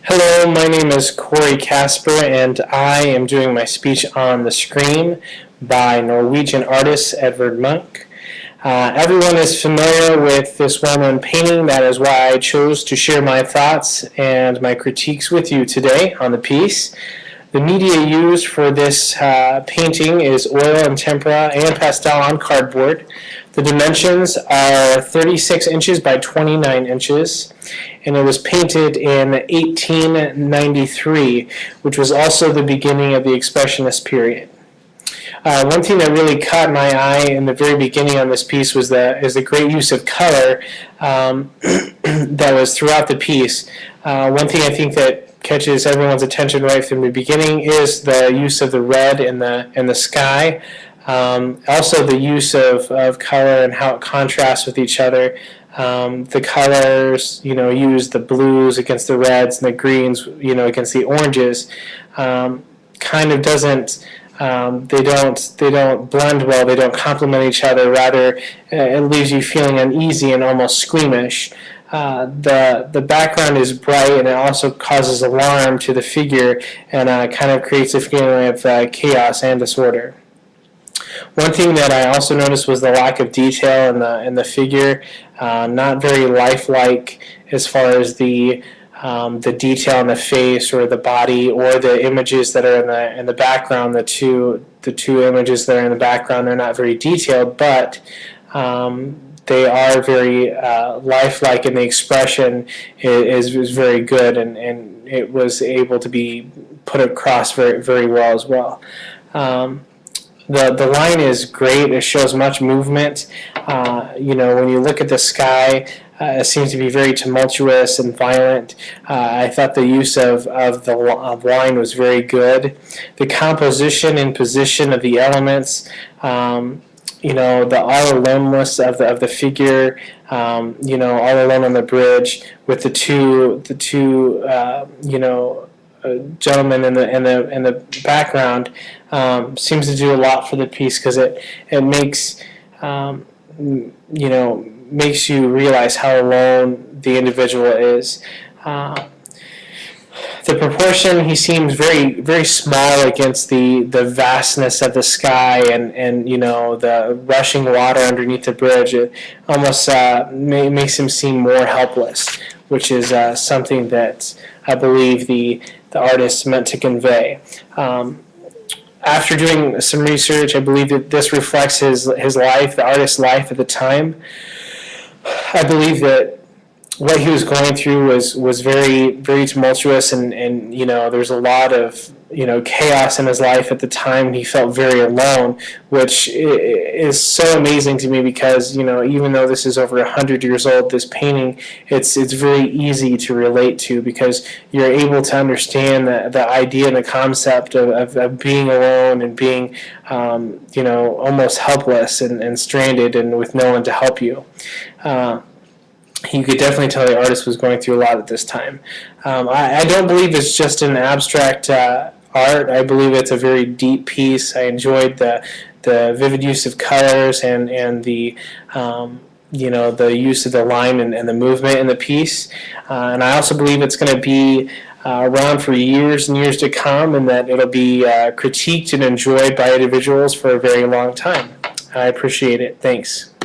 Hello, my name is Corey Casper, and I am doing my speech on The Scream by Norwegian artist Edvard Munch. Everyone is familiar with this well-known painting. That is why I chose to share my thoughts and my critiques with you today on the piece. The media used for this painting is oil and tempera and pastel on cardboard. The dimensions are 36 inches by 29 inches, and it was painted in 1893, which was also the beginning of the Expressionist period. One thing that really caught my eye in the very beginning on this piece was the great use of color that was throughout the piece. One thing I think that catches everyone's attention right from the beginning is the use of the red in the sky. Also the use of color and how it contrasts with each other. The colors, use the blues against the reds and the greens, against the oranges. Kind of doesn't. They don't blend well. They don't complement each other. Rather, it leaves you feeling uneasy and almost squeamish. The background is bright, and it also causes alarm to the figure, and kind of creates a feeling of chaos and disorder. One thing that I also noticed was the lack of detail in the figure. Not very lifelike as far as the detail in the face or the body or the images that are in the background. The two images that are in the background, they're not very detailed, but they are very lifelike, and the expression is very good, and it was able to be put across very, very well as well. The line is great. It shows much movement. When you look at the sky, it seems to be very tumultuous and violent. I thought the use of line was very good. The composition and position of the elements, the all aloneness of the figure, all alone on the bridge with the two gentleman in the background seems to do a lot for the piece, because it makes makes you realize how alone the individual is. The proportion, he seems very, very small against the vastness of the sky and the rushing water underneath the bridge. It almost makes him seem more helpless, which is something that I believe the artist meant to convey. After doing some research, I believe that this reflects his life, the artist's life at the time. I believe that what he was going through was very, very tumultuous, and there's a lot of chaos in his life at the time. He felt very alone, which is so amazing to me, because even though this is over 100 years old, this painting, it's very easy to relate to, because you're able to understand the idea and the concept of being alone and being almost helpless and stranded and with no one to help you. You could definitely tell the artist was going through a lot at this time. I don't believe it's just an abstract art. I believe it's a very deep piece. I enjoyed the vivid use of colors and the the use of the line and the movement in the piece. And I also believe it's going to be around for years and years to come, and that it'll be critiqued and enjoyed by individuals for a very long time. I appreciate it. Thanks.